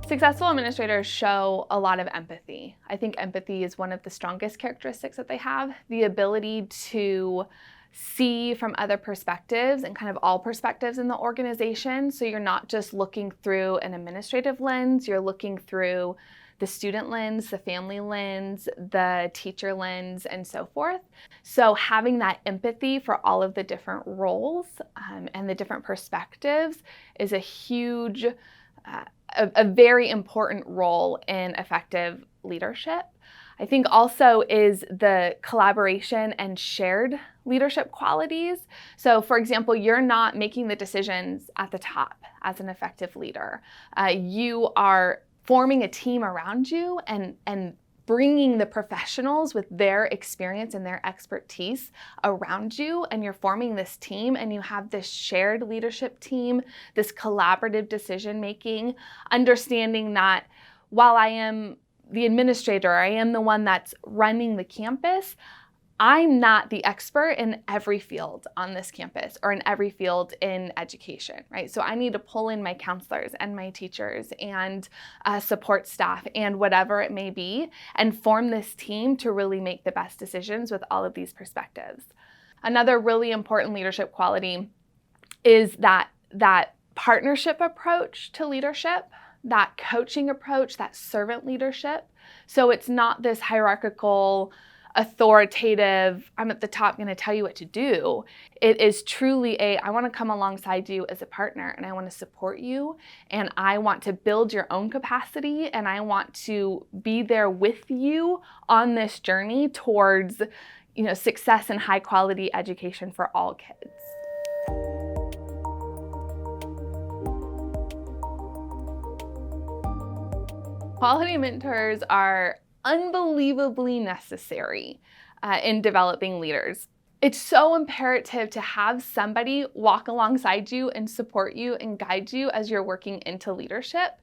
Successful administrators show a lot of empathy. I think empathy is one of the strongest characteristics that they have. The ability to see from other perspectives and kind of all perspectives in the organization. So you're not just looking through an administrative lens, you're looking through the student lens, the family lens, the teacher lens, and so forth. So having that empathy for all of the different roles and the different perspectives is a huge, a very important role in effective leadership. I think also is the collaboration and shared leadership qualities. So for example, you're not making the decisions at the top as an effective leader. You are forming a team around you and bringing the professionals with their experience and their expertise around you, and you're forming this team and you have this shared leadership team, this collaborative decision making, understanding that while I am the administrator, I am the one that's running the campus, I'm not the expert in every field on this campus or in every field in education, right? So I need to pull in my counselors and my teachers and support staff and whatever it may be and form this team to really make the best decisions with all of these perspectives. Another really important leadership quality is that partnership approach to leadership, that coaching approach, that servant leadership. So it's not this hierarchical, authoritative, I'm at the top going to tell you what to do. It is truly I want to come alongside you as a partner and I want to support you and I want to build your own capacity and I want to be there with you on this journey towards, success and high quality education for all kids. Quality mentors are unbelievably necessary in developing leaders. It's so imperative to have somebody walk alongside you and support you and guide you as you're working into leadership.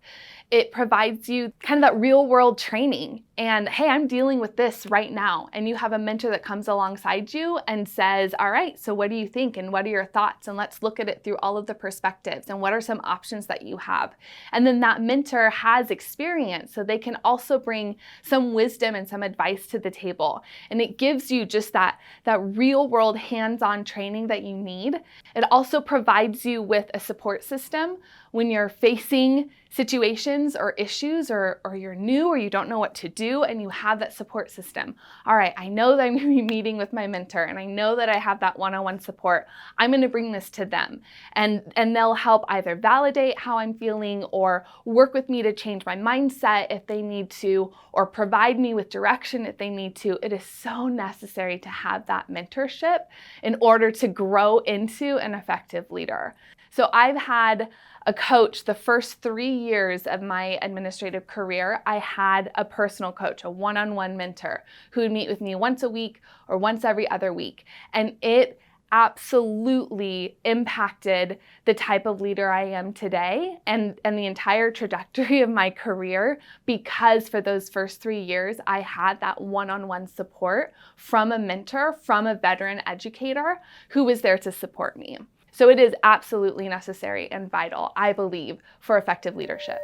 It provides you kind of that real world training and, hey, I'm dealing with this right now. And you have a mentor that comes alongside you and says, all right, so what do you think? And what are your thoughts? And let's look at it through all of the perspectives and what are some options that you have? And then that mentor has experience, so they can also bring some wisdom and some advice to the table. And it gives you just that real world hands-on training that you need. It also provides you with a support system when you're facing situations or issues or you're new or you don't know what to do and you have that support system. All right, I know that I'm going to be meeting with my mentor and I know that I have that one-on-one support. I'm going to bring this to them and they'll help either validate how I'm feeling or work with me to change my mindset if they need to or provide me with direction if they need to. It is so necessary to have that mentorship in order to grow into an effective leader. So I've had a coach the first 3 years of my administrative career. I had a personal coach, a one-on-one mentor who would meet with me once a week or once every other week. And it absolutely impacted the type of leader I am today and the entire trajectory of my career, because for those first 3 years, I had that one-on-one support from a mentor, from a veteran educator who was there to support me. So it is absolutely necessary and vital, I believe, for effective leadership.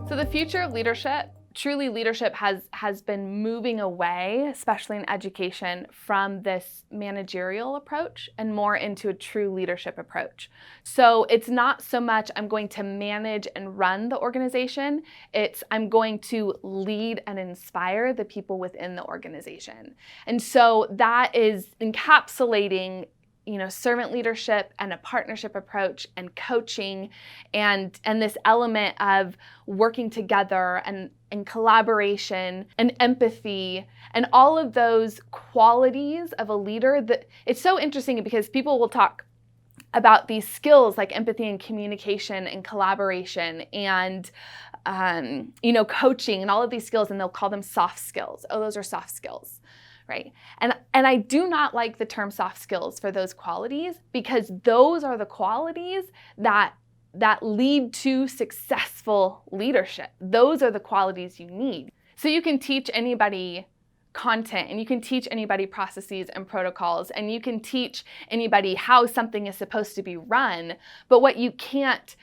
So the future of leadership, truly leadership has been moving away, especially in education, from this managerial approach and more into a true leadership approach. So it's not so much I'm going to manage and run the organization, it's I'm going to lead and inspire the people within the organization. And so that is encapsulating servant leadership and a partnership approach and coaching and this element of working together and collaboration and empathy and all of those qualities of a leader. That it's so interesting because people will talk about these skills like empathy and communication and collaboration and coaching and all of these skills, and they'll call them soft skills. Oh, those are soft skills. Right. And I do not like the term soft skills for those qualities, because those are the qualities that lead to successful leadership. Those are the qualities you need. So you can teach anybody content, and you can teach anybody processes and protocols, and you can teach anybody how something is supposed to be run. But what you can't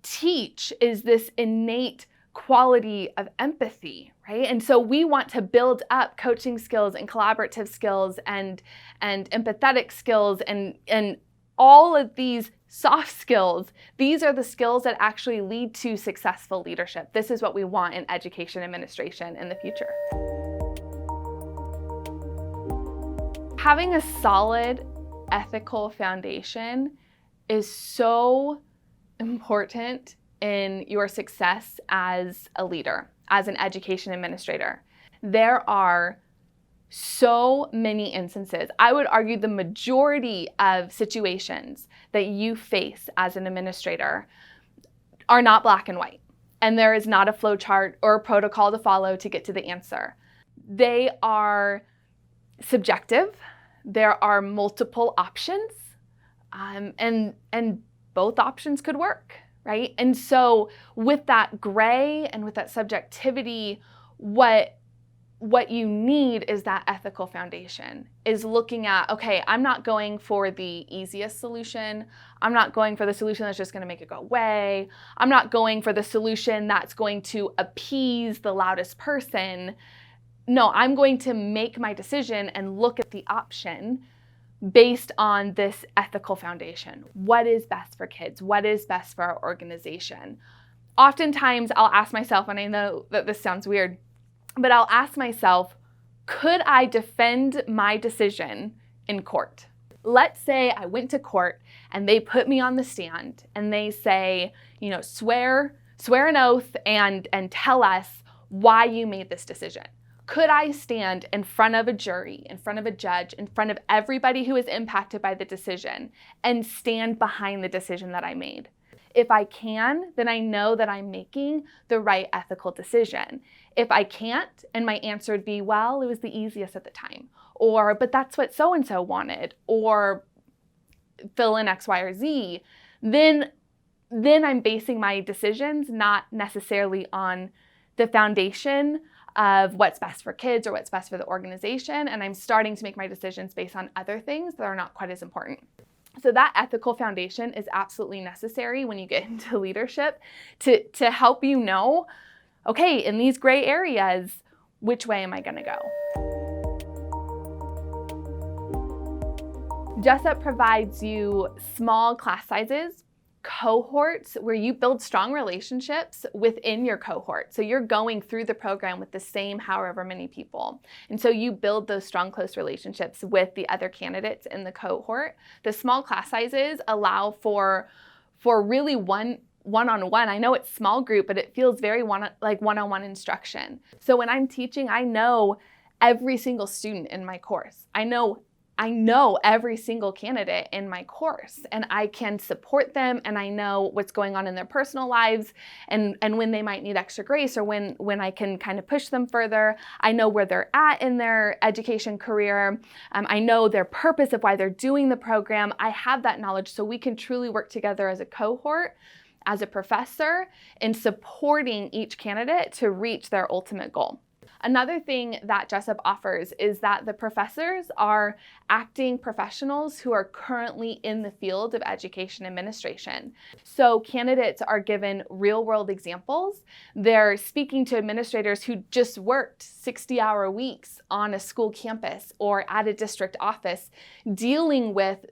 teach is this innate quality of empathy, right? And so we want to build up coaching skills and collaborative skills and empathetic skills and all of these soft skills. These are the skills that actually lead to successful leadership. This is what we want in education administration in the future. Having a solid ethical foundation is so important in your success as a leader, as an education administrator. There are so many instances, I would argue the majority of situations that you face as an administrator are not black and white. And there is not a flow chart or a protocol to follow to get to the answer. They are subjective. There are multiple options, and both options could work, right? And so with that gray and with that subjectivity, what you need is that ethical foundation, is looking at, okay, I'm not going for the easiest solution. I'm not going for the solution that's just going to make it go away. I'm not going for the solution that's going to appease the loudest person. No, I'm going to make my decision and look at the option based on this ethical foundation. What is best for kids? What is best for our organization? Oftentimes I'll ask myself, and I know that this sounds weird, but I'll ask myself, could I defend my decision in court? Let's say I went to court and they put me on the stand and they say, swear an oath and tell us why you made this decision. Could I stand in front of a jury, in front of a judge, in front of everybody who is impacted by the decision and stand behind the decision that I made? If I can, then I know that I'm making the right ethical decision. If I can't, and my answer would be, well, it was the easiest at the time, or, but that's what so-and-so wanted, or fill in X, Y, or Z, then I'm basing my decisions not necessarily on the foundation of what's best for kids or what's best for the organization, and I'm starting to make my decisions based on other things that are not quite as important. So that ethical foundation is absolutely necessary when you get into leadership to help you know, okay, in these gray areas, which way am I going to go? Jessup provides you small class sizes, cohorts where you build strong relationships within your cohort. So you're going through the program with the same however many people. And so you build those strong, close relationships with the other candidates in the cohort. The small class sizes allow for really one-on-one. I know it's small group, but it feels very like one-on-one instruction. So when I'm teaching, I know every single student in my course. I know every single candidate in my course, and I can support them, and I know what's going on in their personal lives and when they might need extra grace, or when I can kind of push them further. I know where they're at in their education career. I know their purpose of why they're doing the program. I have that knowledge, so we can truly work together as a cohort, as a professor, in supporting each candidate to reach their ultimate goal. Another thing that Jessup offers is that the professors are acting professionals who are currently in the field of education administration. So candidates are given real-world examples. They're speaking to administrators who just worked 60-hour weeks on a school campus or at a district office, dealing with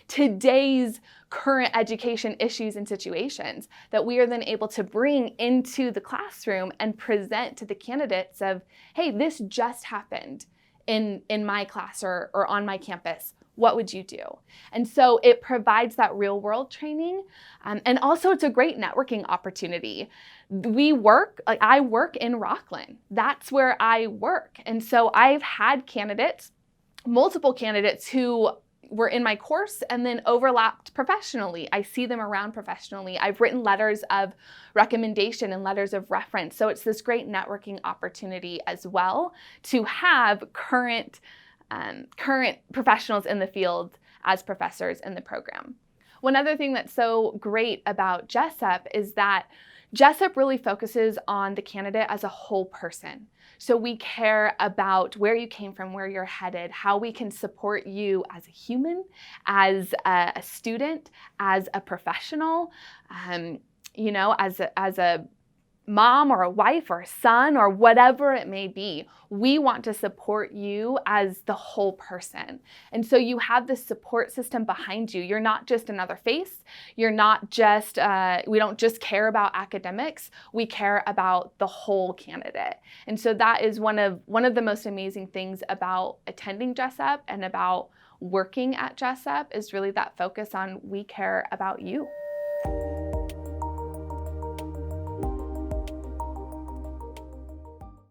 today's current education issues and situations that we are then able to bring into the classroom and present to the candidates of, hey, this just happened in my class or on my campus. What would you do? And so it provides that real world training. And also it's a great networking opportunity. I work in Rockland. That's where I work. And so I've had multiple candidates who were in my course and then overlapped professionally. I see them around professionally. I've written letters of recommendation and letters of reference. So it's this great networking opportunity as well to have current professionals in the field as professors in the program. One other thing that's so great about Jessup is that Jessup really focuses on the candidate as a whole person. So we care about where you came from, where you're headed, how we can support you as a human, as a student, as a professional, as a mom or a wife or a son or whatever it may be. We want to support you as the whole person. And so you have this support system behind you. You're not just another face. You're not just, we don't just care about academics. We care about the whole candidate. And so that is one of the most amazing things about attending Jessup and about working at Jessup is really that focus on we care about you.